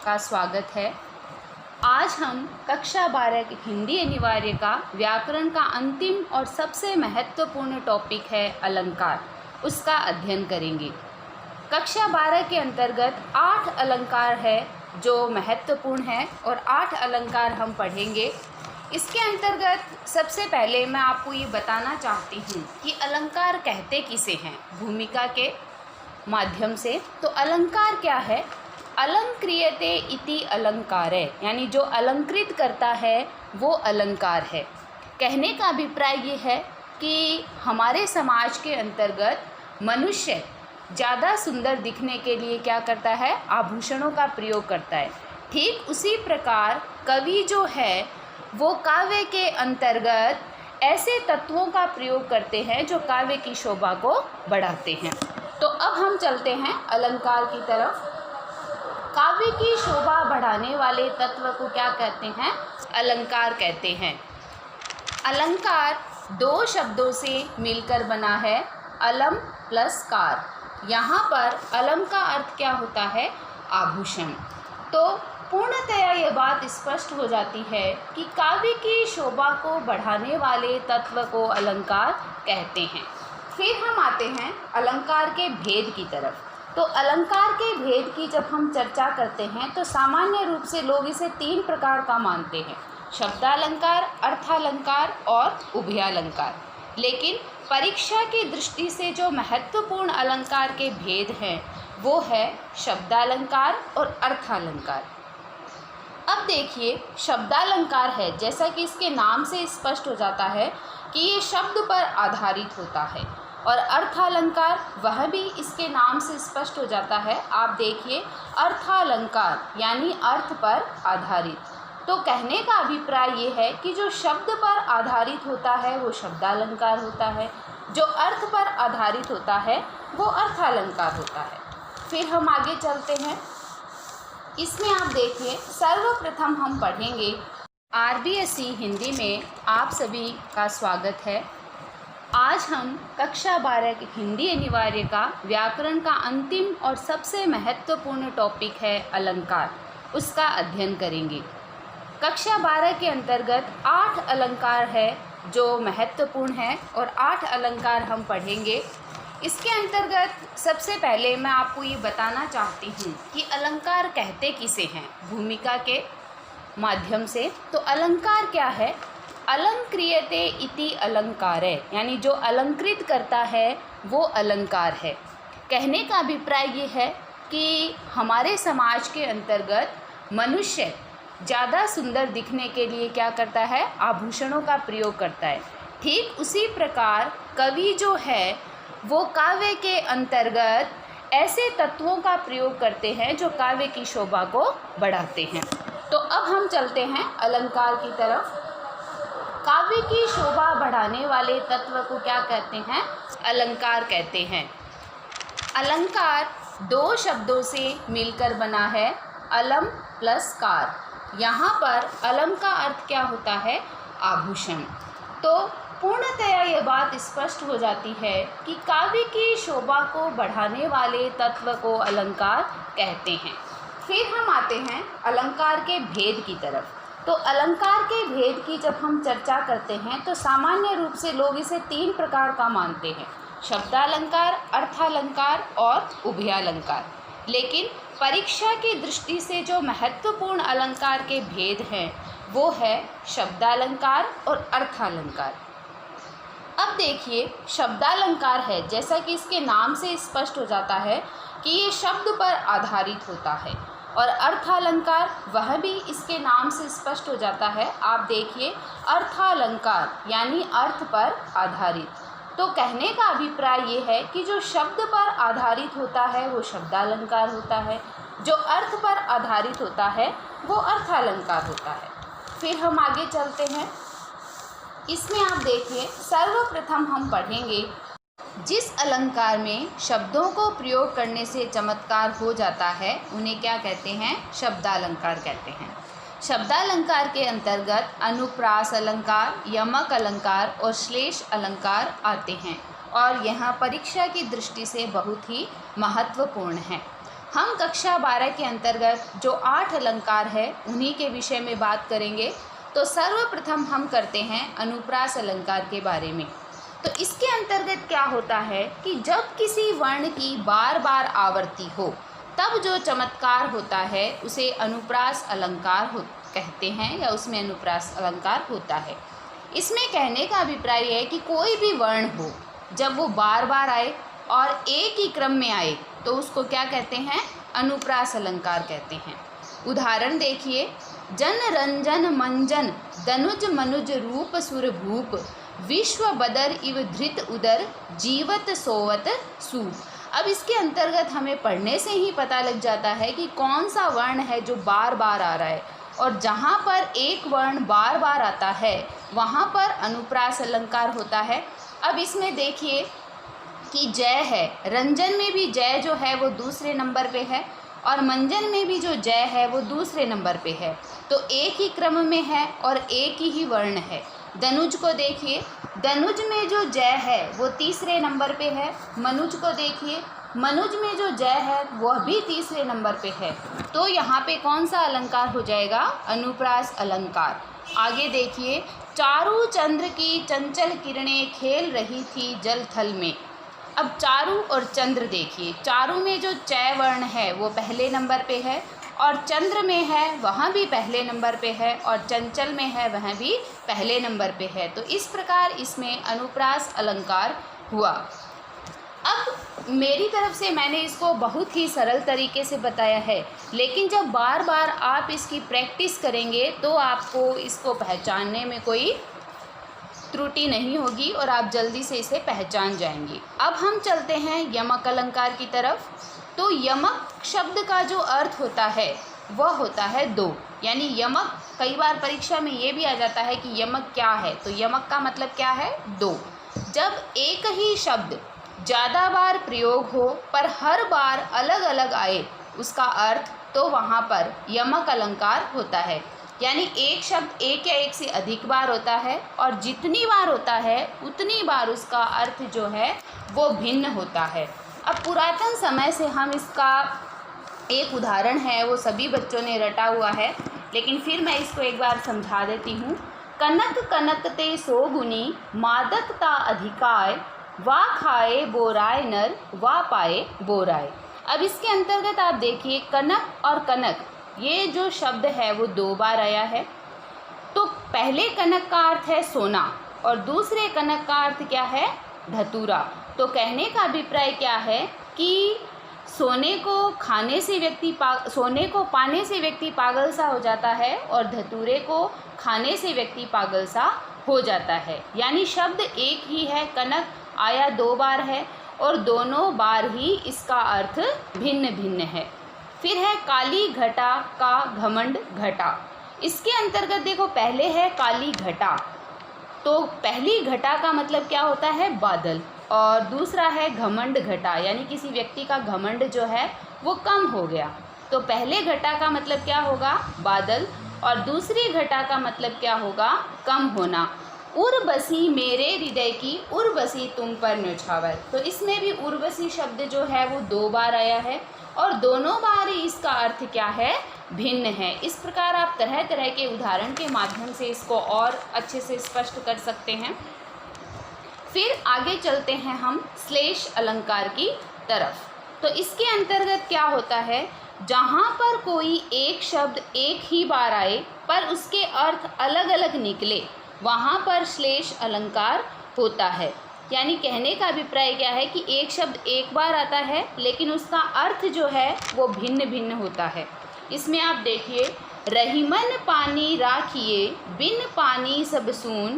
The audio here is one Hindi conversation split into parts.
का स्वागत है। आज हम कक्षा 12 के हिंदी अनिवार्य का व्याकरण का अंतिम और सबसे महत्वपूर्ण टॉपिक है अलंकार, उसका अध्ययन करेंगे। कक्षा 12 के अंतर्गत 8 अलंकार है जो महत्वपूर्ण है और 8 अलंकार हम पढ़ेंगे। इसके अंतर्गत सबसे पहले मैं आपको ये बताना चाहती हूँ कि अलंकार कहते किसे हैं भूमिका के माध्यम से। तो अलंकार क्या है? अलंक्रियते इति अलंकारे, यानी जो अलंकृत करता है वो अलंकार है। कहने का अभिप्राय ये है कि हमारे समाज के अंतर्गत मनुष्य ज़्यादा सुंदर दिखने के लिए क्या करता है? आभूषणों का प्रयोग करता है। ठीक उसी प्रकार कवि जो है वो काव्य के अंतर्गत ऐसे तत्वों का प्रयोग करते हैं जो काव्य की शोभा को बढ़ाते हैं। तो अब हम चलते हैं अलंकार की तरफ। काव्य की शोभा बढ़ाने वाले तत्व को क्या कहते हैं? अलंकार कहते हैं। अलंकार 2 शब्दों से मिलकर बना है, अलम प्लस कार। यहाँ पर अलम का अर्थ क्या होता है? आभूषण। तो पूर्णतया ये बात स्पष्ट हो जाती है कि काव्य की शोभा को बढ़ाने वाले तत्व को अलंकार कहते हैं। फिर हम आते हैं अलंकार के भेद की तरफ। तो अलंकार के भेद की जब हम चर्चा करते हैं तो सामान्य रूप से लोग इसे 3 प्रकार का मानते हैं, शब्दालंकार, अर्थालंकार और उभयालंकार। लेकिन परीक्षा की दृष्टि से जो महत्वपूर्ण अलंकार के भेद हैं वो है शब्दालंकार और अर्थालंकार। अब देखिए, शब्दालंकार है, जैसा कि इसके नाम से स्पष्ट हो जाता है कि ये शब्द पर आधारित होता है, और अर्थालंकार वह भी इसके नाम से स्पष्ट हो जाता है। आप देखिए, अर्थालंकार यानी अर्थ पर आधारित। तो कहने का अभिप्राय ये है कि जो शब्द पर आधारित होता है वो शब्दालंकार होता है, जो अर्थ पर आधारित होता है वो अर्थालंकार होता है। फिर हम आगे चलते हैं। इसमें आप देखिए, सर्वप्रथम हम पढ़ेंगे आरबीएसई हिंदी में आप सभी का स्वागत है। आज हम कक्षा 12 के हिंदी अनिवार्य का व्याकरण का अंतिम और सबसे महत्वपूर्ण टॉपिक है अलंकार, उसका अध्ययन करेंगे। कक्षा 12 के अंतर्गत 8 अलंकार है जो महत्वपूर्ण है और 8 अलंकार हम पढ़ेंगे। इसके अंतर्गत सबसे पहले मैं आपको ये बताना चाहती हूँ कि अलंकार कहते किसे हैं भूमिका के माध्यम से। तो अलंकार क्या है? अलंक्रियते इति अलंकारे, यानी जो अलंकृत करता है वो अलंकार है। कहने का अभिप्राय ये है कि हमारे समाज के अंतर्गत मनुष्य ज़्यादा सुंदर दिखने के लिए क्या करता है? आभूषणों का प्रयोग करता है। ठीक उसी प्रकार कवि जो है वो काव्य के अंतर्गत ऐसे तत्वों का प्रयोग करते हैं जो काव्य की शोभा को बढ़ाते हैं। तो अब हम चलते हैं अलंकार की तरफ। काव्य की शोभा बढ़ाने वाले तत्व को क्या कहते हैं? अलंकार कहते हैं। अलंकार 2 शब्दों से मिलकर बना है, अलम प्लस कार। यहाँ पर अलम का अर्थ क्या होता है? आभूषण। तो पूर्णतया ये बात स्पष्ट हो जाती है कि काव्य की शोभा को बढ़ाने वाले तत्व को अलंकार कहते हैं। फिर हम आते हैं अलंकार के भेद की तरफ। तो अलंकार के भेद की जब हम चर्चा करते हैं तो सामान्य रूप से लोग इसे 3 प्रकार का मानते हैं, शब्दालंकार, अर्थालंकार और उभयालंकार। लेकिन परीक्षा की दृष्टि से जो महत्वपूर्ण अलंकार के भेद हैं वो है शब्दालंकार और अर्थालंकार। अब देखिए, शब्दालंकार है, जैसा कि इसके नाम से स्पष्ट हो जाता है कि ये शब्द पर आधारित होता है, और अर्थालंकार वह भी इसके नाम से स्पष्ट हो जाता है। आप देखिए, अर्थालंकार यानी अर्थ पर आधारित। तो कहने का अभिप्राय ये है कि जो शब्द पर आधारित होता है वो शब्दालंकार होता है, जो अर्थ पर आधारित होता है वो अर्थालंकार होता है। फिर हम आगे चलते हैं। इसमें आप देखिए, सर्वप्रथम हम पढ़ेंगे जिस अलंकार में शब्दों को प्रयोग करने से चमत्कार हो जाता है उन्हें क्या कहते हैं? शब्दालंकार कहते हैं। शब्दालंकार के अंतर्गत अनुप्रास अलंकार, यमक अलंकार और श्लेष अलंकार आते हैं और यह परीक्षा की दृष्टि से बहुत ही महत्वपूर्ण है। हम कक्षा 12 के अंतर्गत जो 8 अलंकार है उन्हीं के विषय में बात करेंगे। तो सर्वप्रथम हम करते हैं अनुप्रास अलंकार के बारे में। तो इसके अंतर्गत क्या होता है कि जब किसी वर्ण की बार बार आवृत्ति हो तब जो चमत्कार होता है उसे अनुप्रास अलंकार कहते हैं, या उसमें अनुप्रास अलंकार होता है। इसमें कहने का अभिप्राय है कि कोई भी वर्ण हो जब वो बार बार आए और एक ही क्रम में आए तो उसको क्या कहते हैं, अनुप्रास अलंकार कहते हैं। उदाहरण देखिए, जन रंजन मंजन दनुज मनुज रूप सुर भूप विश्व बदर इव धृत उदर जीवत सोवत सूप। अब इसके अंतर्गत हमें पढ़ने से ही पता लग जाता है कि कौन सा वर्ण है जो बार बार आ रहा है, और जहाँ पर एक वर्ण बार बार आता है वहाँ पर अनुप्रास अलंकार होता है। अब इसमें देखिए कि जय है, रंजन में भी जय जो है वो दूसरे नंबर पे है और मंजन में भी जो जय है वो दूसरे नंबर पे है, तो एक ही क्रम में है और एक ही वर्ण है। दनुज को देखिए, दनुज में जो जय है वो तीसरे नंबर पे है। मनुज को देखिए, मनुज में जो जय है वह भी तीसरे नंबर पे है। तो यहाँ पे कौन सा अलंकार हो जाएगा, अनुप्रास अलंकार। आगे देखिए, चारु चंद्र की चंचल किरणें खेल रही थी जल थल में। अब चारु और चंद्र देखिए, चारु में जो चय वर्ण है वो पहले नंबर पे है और चंद्र में है वहाँ भी पहले नंबर पे है और चंचल में है वह भी पहले नंबर पे है। तो इस प्रकार इसमें अनुप्रास अलंकार हुआ। अब मेरी तरफ से मैंने इसको बहुत ही सरल तरीके से बताया है, लेकिन जब बार बार आप इसकी प्रैक्टिस करेंगे तो आपको इसको पहचानने में कोई त्रुटि नहीं होगी और आप जल्दी से इसे पहचान जाएंगे। अब हम चलते हैं यमक अलंकार की तरफ। तो यमक शब्द का जो अर्थ होता है वह होता है दो, यानी यमक, कई बार परीक्षा में ये भी आ जाता है कि यमक क्या है, तो यमक का मतलब क्या है, दो। जब एक ही शब्द ज़्यादा बार प्रयोग हो पर हर बार अलग अलग आए उसका अर्थ, तो वहाँ पर यमक अलंकार होता है। यानी एक शब्द एक या एक से अधिक बार होता है और जितनी बार होता है उतनी बार उसका अर्थ जो है वो भिन्न होता है। अब पुरातन समय से हम इसका एक उदाहरण है वो सभी बच्चों ने रटा हुआ है, लेकिन फिर मैं इसको एक बार समझा देती हूँ। कनक कनकते सो गुनी मादकता अधिकाय, वा खाए बोराय नर वा पाए बोराय। अब इसके अंतर्गत आप देखिए, कनक और कनक ये जो शब्द है वो दो बार आया है। तो पहले कनक का अर्थ है सोना और दूसरे कनक का अर्थ क्या है, धतूरा। तो कहने का अभिप्राय क्या है कि सोने को पाने से व्यक्ति पागल सा हो जाता है और धतूरे को खाने से व्यक्ति पागल सा हो जाता है। यानी शब्द एक ही है, कनक आया दो बार है और दोनों बार ही इसका अर्थ भिन्न भिन्न है। फिर है काली घटा का घमंड घटा। इसके अंतर्गत देखो, पहले है काली घटा, तो पहली घटा का मतलब क्या होता है, बादल, और दूसरा है घमंड घटा, यानी किसी व्यक्ति का घमंड जो है वो कम हो गया। तो पहले घटा का मतलब क्या होगा, बादल, और दूसरी घटा का मतलब क्या होगा, कम होना। उर्वशी मेरे हृदय की उर्वशी तुम पर न्योछावर। तो इसमें भी उर्वशी शब्द जो है वो दो बार आया है और दोनों बार ही इसका अर्थ क्या है, भिन्न है। इस प्रकार आप तरह तरह के उदाहरण के माध्यम से इसको और अच्छे से स्पष्ट कर सकते हैं। फिर आगे चलते हैं हम श्लेष अलंकार की तरफ। तो इसके अंतर्गत क्या होता है, जहाँ पर कोई एक शब्द एक ही बार आए पर उसके अर्थ अलग अलग निकले वहाँ पर श्लेष अलंकार होता है। यानी कहने का अभिप्राय क्या है कि एक शब्द एक बार आता है लेकिन उसका अर्थ जो है वो भिन्न भिन्न होता है। इसमें आप देखिए, रहीमन पानी राखिए बिन पानी सब सून,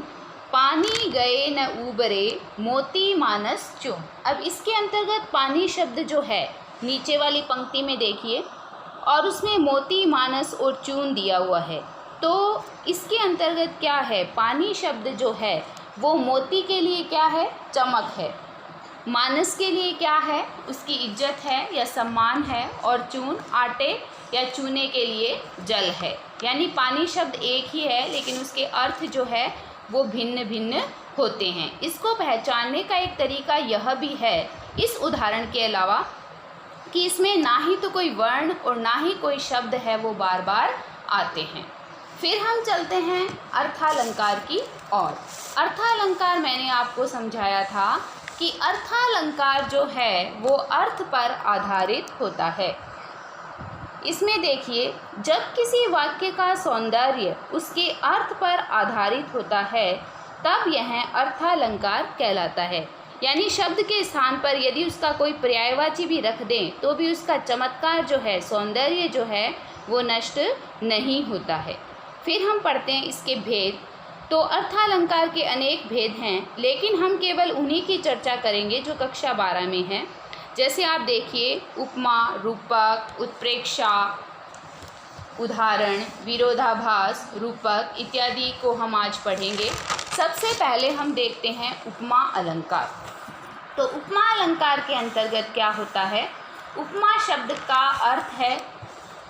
पानी गए न उबरे मोती मानस चून। अब इसके अंतर्गत पानी शब्द जो है नीचे वाली पंक्ति में देखिए और उसमें मोती मानस और चून दिया हुआ है। तो इसके अंतर्गत क्या है, पानी शब्द जो है वो मोती के लिए क्या है, चमक है, मानस के लिए क्या है, उसकी इज्जत है या सम्मान है, और चून आटे या चूने के लिए जल है। यानी पानी शब्द एक ही है लेकिन उसके अर्थ जो है वो भिन्न भिन्न होते हैं। इसको पहचानने का एक तरीका यह भी है इस उदाहरण के अलावा कि इसमें ना ही तो कोई वर्ण और ना ही कोई शब्द है वो बार बार आते हैं। फिर हम चलते हैं अर्थालंकार की ओर। अर्थालंकार मैंने आपको समझाया था कि अर्थालंकार जो है वो अर्थ पर आधारित होता है। इसमें देखिए, जब किसी वाक्य का सौंदर्य उसके अर्थ पर आधारित होता है तब यह अर्थालंकार कहलाता है। यानी शब्द के स्थान पर यदि उसका कोई पर्यायवाची भी रख दें तो भी उसका चमत्कार जो है, सौंदर्य जो है वो नष्ट नहीं होता है। फिर हम पढ़ते हैं इसके भेद। तो अर्थालंकार के अनेक भेद हैं, लेकिन हम केवल उन्हीं की चर्चा करेंगे जो कक्षा 12 में हैं। जैसे आप देखिए, उपमा, रूपक, उत्प्रेक्षा, उदाहरण, विरोधाभास, रूपक इत्यादि को हम आज पढ़ेंगे। सबसे पहले हम देखते हैं उपमा अलंकार। तो उपमा अलंकार के अंतर्गत क्या होता है? उपमा शब्द का अर्थ है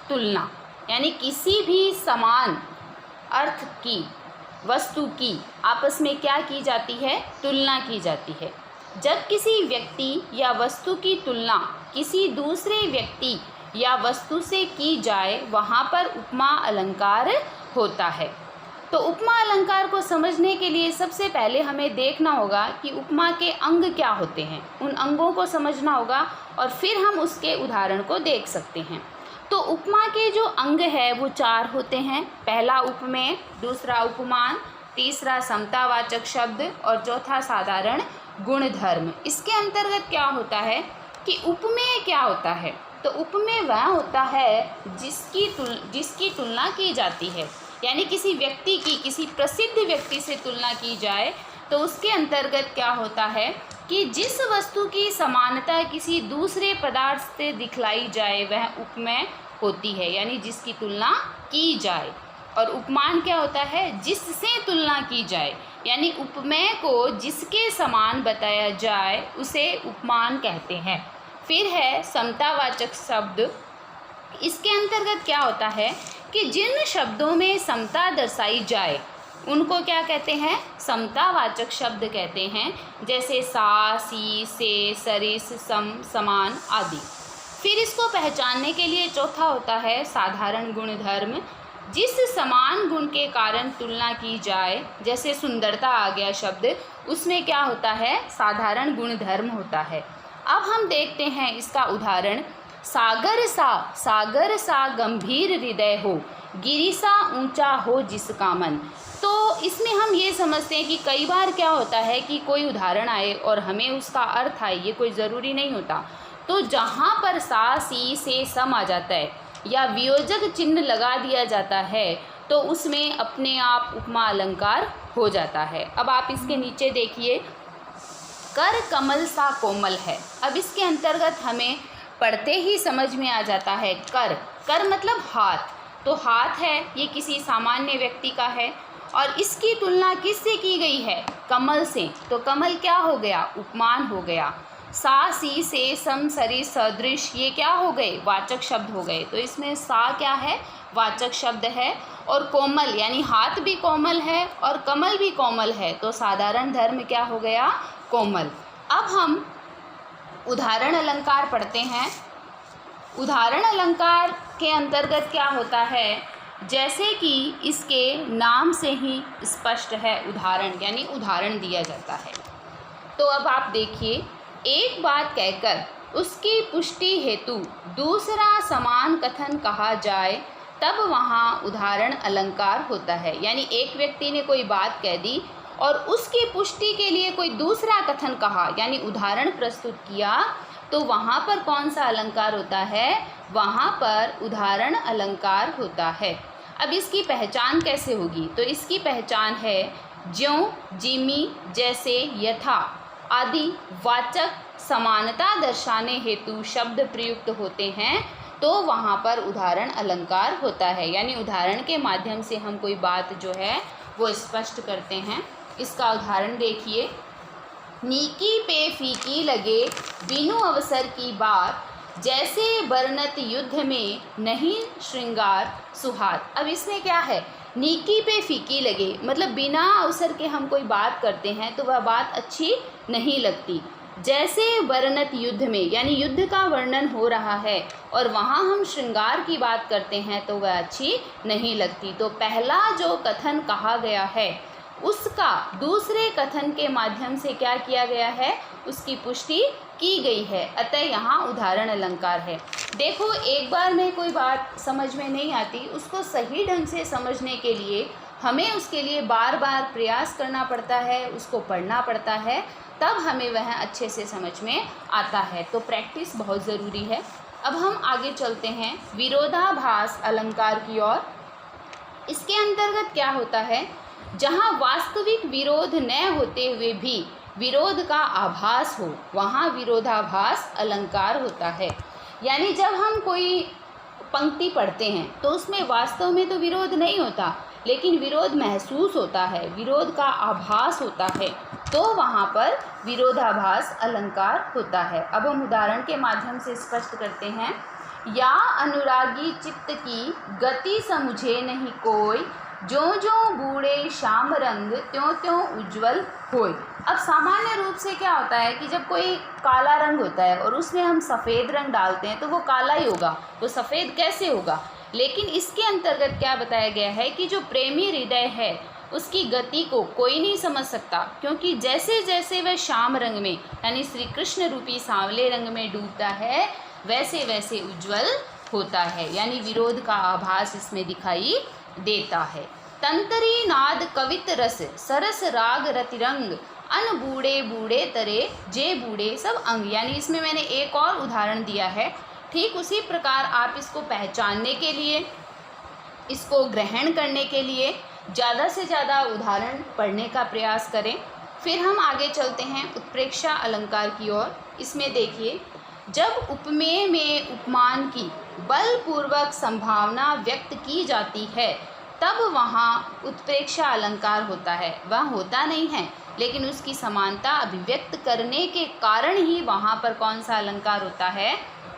तुलना, यानी किसी भी समान अर्थ की वस्तु की आपस में क्या की जाती है? तुलना की जाती है। जब किसी व्यक्ति या वस्तु की तुलना किसी दूसरे व्यक्ति या वस्तु से की जाए वहाँ पर उपमा अलंकार होता है। तो उपमा अलंकार को समझने के लिए सबसे पहले हमें देखना होगा कि उपमा के अंग क्या होते हैं, उन अंगों को समझना होगा और फिर हम उसके उदाहरण को देख सकते हैं। तो उपमा के जो अंग है वो 4 होते हैं। पहला उपमेय, दूसरा उपमान, तीसरा समतावाचक शब्द और चौथा साधारण गुणधर्म। इसके अंतर्गत क्या होता है कि उपमेय क्या होता है? तो उपमेय वह होता है जिसकी तुलना की जाती है, यानी किसी व्यक्ति की, किसी प्रसिद्ध व्यक्ति से तुलना की जाए तो उसके अंतर्गत क्या होता है कि जिस वस्तु की समानता किसी दूसरे पदार्थ से दिखलाई जाए वह उपमेय होती है, यानी जिसकी तुलना की जाए। और उपमान क्या होता है? जिससे तुलना की जाए, यानी उपमेय को जिसके समान बताया जाए उसे उपमान कहते हैं। फिर है समतावाचक शब्द। इसके अंतर्गत क्या होता है कि जिन शब्दों में समता दर्शाई जाए उनको क्या कहते हैं? समतावाचक शब्द कहते हैं। जैसे सा, सी, से, सरिस, सम, समान आदि। फिर इसको पहचानने के लिए चौथा होता है साधारण गुणधर्म। जिस समान गुण के कारण तुलना की जाए, जैसे सुंदरता आ गया शब्द, उसमें क्या होता है? साधारण गुणधर्म होता है। अब हम देखते हैं इसका उदाहरण। सागर सा गंभीर हृदय हो, गिरि सा ऊंचा हो जिसका मन। तो इसमें हम ये समझते हैं कि कई बार क्या होता है कि कोई उदाहरण आए और हमें उसका अर्थ आए, ये कोई ज़रूरी नहीं होता। तो जहाँ पर सा, सी, से, सम आ जाता है या वियोजक चिन्ह लगा दिया जाता है तो उसमें अपने आप उपमा अलंकार हो जाता है। अब आप इसके नीचे देखिए, कर कमल सा कोमल है। अब इसके अंतर्गत हमें पढ़ते ही समझ में आ जाता है कर मतलब हाथ। तो हाथ है, ये किसी सामान्य व्यक्ति का है और इसकी तुलना किससे की गई है? कमल से। तो कमल क्या हो गया? उपमान हो गया। सा, सी, से, सम, सरी, सदृश, ये क्या हो गए? वाचक शब्द हो गए। तो इसमें सा क्या है? वाचक शब्द है। और कोमल, यानी हाथ भी कोमल है और कमल भी कोमल है, तो साधारण धर्म क्या हो गया? कोमल। अब हम उदाहरण अलंकार पढ़ते हैं। उदाहरण अलंकार के अंतर्गत क्या होता है? जैसे कि इसके नाम से ही स्पष्ट है, उदाहरण, यानी उदाहरण दिया जाता है। तो अब आप देखिए, एक बात कहकर उसकी पुष्टि हेतु दूसरा समान कथन कहा जाए तब वहाँ उदाहरण अलंकार होता है। यानी एक व्यक्ति ने कोई बात कह दी और उसकी पुष्टि के लिए कोई दूसरा कथन कहा, यानी उदाहरण प्रस्तुत किया, तो वहाँ पर कौन सा अलंकार होता है? वहाँ पर उदाहरण अलंकार होता है। अब इसकी पहचान कैसे होगी? तो इसकी पहचान है ज्यों, जिमी, जैसे, यथा आदि वाचक समानता दर्शाने हेतु शब्द प्रयुक्त होते हैं तो वहाँ पर उदाहरण अलंकार होता है। यानी उदाहरण के माध्यम से हम कोई बात जो है वो स्पष्ट करते हैं। इसका उदाहरण देखिए, नीकी पे फीकी लगे बिनु अवसर की बात, जैसे बरनत युद्ध में नहीं श्रृंगार सुहाग। अब इसमें क्या है? नीकी पे फीकी लगे, मतलब बिना अवसर के हम कोई बात करते हैं तो वह बात अच्छी नहीं लगती। जैसे वर्णत युद्ध में, यानी युद्ध का वर्णन हो रहा है और वहाँ हम श्रृंगार की बात करते हैं तो वह अच्छी नहीं लगती। तो पहला जो कथन कहा गया है उसका दूसरे कथन के माध्यम से क्या किया गया है, उसकी पुष्टि की गई है। अतः यहाँ उदाहरण अलंकार है। देखो, एक बार में कोई बात समझ में नहीं आती, उसको सही ढंग से समझने के लिए हमें उसके लिए बार बार प्रयास करना पड़ता है, उसको पढ़ना पड़ता है, तब हमें वह अच्छे से समझ में आता है। तो प्रैक्टिस बहुत ज़रूरी है। अब हम आगे चलते हैं विरोधाभास अलंकार की ओर। इसके अंतर्गत क्या होता है, जहाँ वास्तविक विरोध न होते हुए भी विरोध का आभास हो, वहाँ विरोधाभास अलंकार होता है। यानी जब हम कोई पंक्ति पढ़ते हैं तो उसमें वास्तव में तो विरोध नहीं होता, लेकिन विरोध महसूस होता है, विरोध का आभास होता है, तो वहाँ पर विरोधाभास अलंकार होता है। अब हम उदाहरण के माध्यम से स्पष्ट करते हैं। या अनुरागी चित्त की गति समुझे नहीं कोई, जो जो बूढ़े श्याम रंग त्यों त्यों उज्ज्वल होय। अब सामान्य रूप से क्या होता है कि जब कोई काला रंग होता है और उसमें हम सफ़ेद रंग डालते हैं तो वो काला ही होगा, वो सफ़ेद कैसे होगा। लेकिन इसके अंतर्गत क्या बताया गया है कि जो प्रेमी हृदय है उसकी गति को कोई नहीं समझ सकता, क्योंकि जैसे जैसे वह श्याम रंग में यानी श्री कृष्ण रूपी सांवले रंग में डूबता है वैसे वैसे उज्ज्वल होता है। यानी विरोध का आभास इसमें दिखाई देता है। तंतरी नाद कवित रस सरस राग रतिरंग, अन बूढ़े बूढ़े तरे जे बूढ़े सब अंग। यानी इसमें मैंने एक और उदाहरण दिया है। ठीक उसी प्रकार आप इसको पहचानने के लिए, इसको ग्रहण करने के लिए ज़्यादा से ज़्यादा उदाहरण पढ़ने का प्रयास करें। फिर हम आगे चलते हैं उत्प्रेक्षा अलंकार की ओर। इसमें देखिए, जब उपमेय में उपमान की बलपूर्वक संभावना व्यक्त की जाती है तब वहाँ उत्प्रेक्षा अलंकार होता है। वह होता नहीं है, लेकिन उसकी समानता अभिव्यक्त करने के कारण ही वहाँ पर कौन सा अलंकार होता है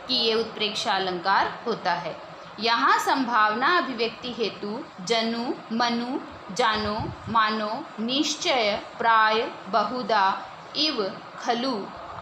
कि ये उत्प्रेक्षा अलंकार होता है। यहाँ संभावना अभिव्यक्ति हेतु जनु, मनु, जानो, मानो, निश्चय, प्राय, बहुधा, इव, खलु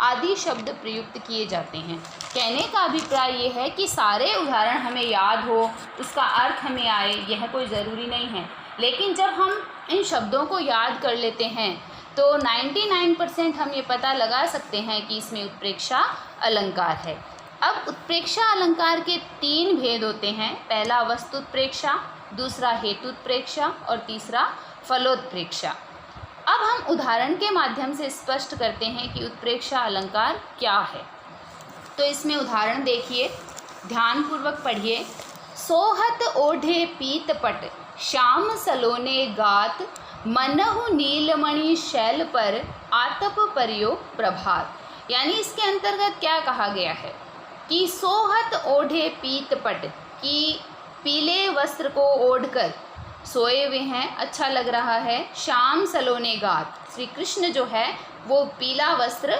आदि शब्द प्रयुक्त किए जाते हैं। कहने का अभिप्राय ये है कि सारे उदाहरण हमें याद हो, उसका अर्थ हमें आए, यह कोई ज़रूरी नहीं है। लेकिन जब हम इन शब्दों को याद कर लेते हैं तो 99% हम ये पता लगा सकते हैं कि इसमें उत्प्रेक्षा अलंकार है। अब उत्प्रेक्षा अलंकार के 3 भेद होते हैं। पहला वस्तुत्प्रेक्षा, दूसरा हेतुत्प्रेक्षा और तीसरा फलोत्प्रेक्षा। अब हम उदाहरण के माध्यम से स्पष्ट करते हैं कि उत्प्रेक्षा अलंकार क्या है। तो इसमें उदाहरण देखिए, ध्यानपूर्वक पढ़िए। सोहत ओढ़े पीतपट श्याम सलोने गात, मनहु नीलमणि शैल पर आतप प्रयोग प्रभात। यानी इसके अंतर्गत क्या कहा गया है कि सोहत ओढ़े पीतपट, की पीले वस्त्र को ओढ़कर सोए हुए हैं, अच्छा लग रहा है। श्याम सलोने गात, श्री कृष्ण जो है वो पीला वस्त्र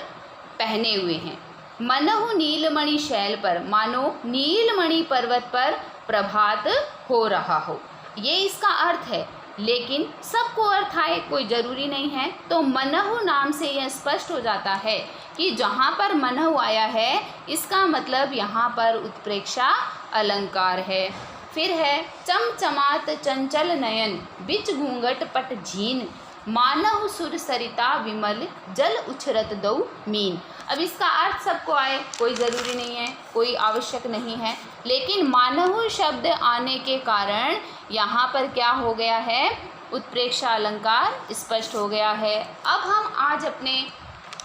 पहने हुए हैं। मनहु नीलमणि शैल पर, मानो नीलमणि पर्वत पर प्रभात हो रहा हो, ये इसका अर्थ है। लेकिन सबको अर्थ आए कोई ज़रूरी नहीं है। तो मनहु नाम से यह स्पष्ट हो जाता है कि जहाँ पर मनहु आया है इसका मतलब यहाँ पर उत्प्रेक्षा अलंकार है। फिर है चमचमात चंचल नयन, बिच घूंघट पट झीन, मानहु सुर सरिता विमल, जल उछरत दौ मीन। अब इसका अर्थ सबको आए कोई ज़रूरी नहीं है, कोई आवश्यक नहीं है। लेकिन मानहु शब्द आने के कारण यहाँ पर क्या हो गया है, उत्प्रेक्षा अलंकार स्पष्ट हो गया है। अब हम आज अपने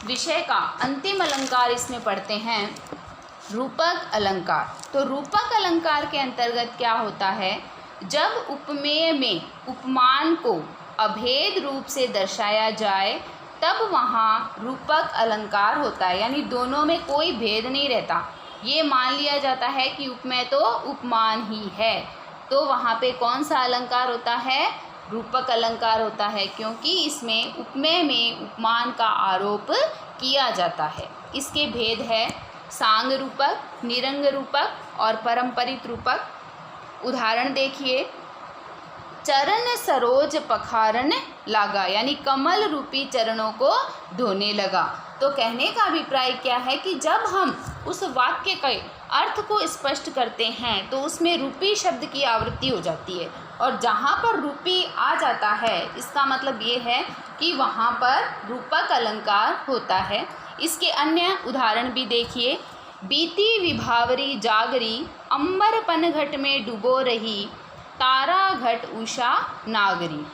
विषय का अंतिम अलंकार इसमें पढ़ते हैं, रूपक अलंकार। तो रूपक अलंकार के अंतर्गत क्या होता है, जब उपमेय में उपमान को अभेद रूप से दर्शाया जाए तब वहाँ रूपक अलंकार होता है। यानी दोनों में कोई भेद नहीं रहता, ये मान लिया जाता है कि उपमेय तो उपमान ही है, तो वहाँ पे कौन सा अलंकार होता है, रूपक अलंकार होता है, क्योंकि इसमें उपमेय में उपमान का आरोप किया जाता है। इसके भेद है सांग रूपक, निरंग रूपक और परंपरित रूपक। उदाहरण देखिए, चरण सरोज पखारन लागा, यानी कमल रूपी चरणों को धोने लगा। तो कहने का अभिप्राय क्या है कि जब हम उस वाक्य के अर्थ को स्पष्ट करते हैं तो उसमें रूपी शब्द की आवृत्ति हो जाती है, और जहाँ पर रूपी आ जाता है इसका मतलब ये है कि वहाँ पर रूपक अलंकार होता है। इसके अन्य उदाहरण भी देखिए। बीती विभावरी जागरी, अंबर पनघट में डुबो रही, तारा घट उषा नागरी।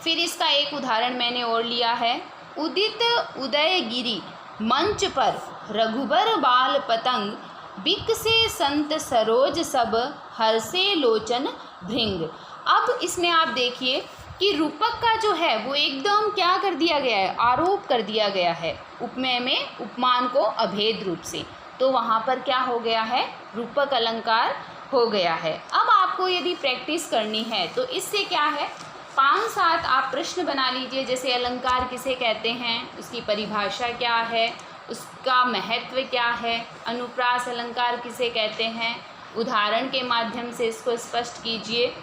फिर इसका एक उदाहरण मैंने और लिया है। उदित उदयगिरी मंच पर, रघुबर बाल पतंग, बिकसे संत सरोज सब, हर्षे लोचन भृंग। अब इसमें आप देखिए कि रूपक का जो है वो एकदम क्या कर दिया गया है, आरोप कर दिया गया है उपमेय में उपमान को अभेद रूप से। तो वहाँ पर क्या हो गया है, रूपक अलंकार हो गया है। अब आपको यदि प्रैक्टिस करनी है तो इससे क्या है, 5-7 आप प्रश्न बना लीजिए, जैसे अलंकार किसे कहते हैं, उसकी परिभाषा क्या है, उसका महत्व क्या है, अनुप्रास अलंकार किसे कहते हैं, उदाहरण के माध्यम से इसको स्पष्ट कीजिए।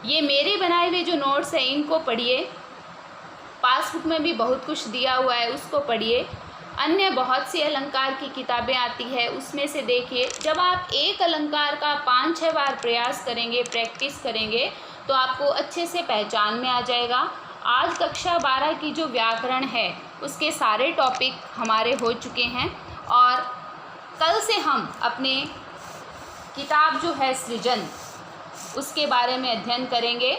ये मेरे बनाए हुए जो नोट्स हैं इनको पढ़िए, पासबुक में भी बहुत कुछ दिया हुआ है उसको पढ़िए, अन्य बहुत सी अलंकार की किताबें आती है उसमें से देखिए। जब आप एक अलंकार का 5-6 बार प्रयास करेंगे, प्रैक्टिस करेंगे, तो आपको अच्छे से पहचान में आ जाएगा। आज कक्षा 12 की जो व्याकरण है उसके सारे टॉपिक हमारे हो चुके हैं, और कल से हम अपने किताब जो है सृजन उसके बारे में अध्ययन करेंगे।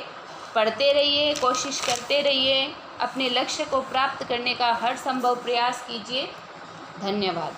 पढ़ते रहिए, कोशिश करते रहिए, अपने लक्ष्य को प्राप्त करने का हर संभव प्रयास कीजिए। धन्यवाद।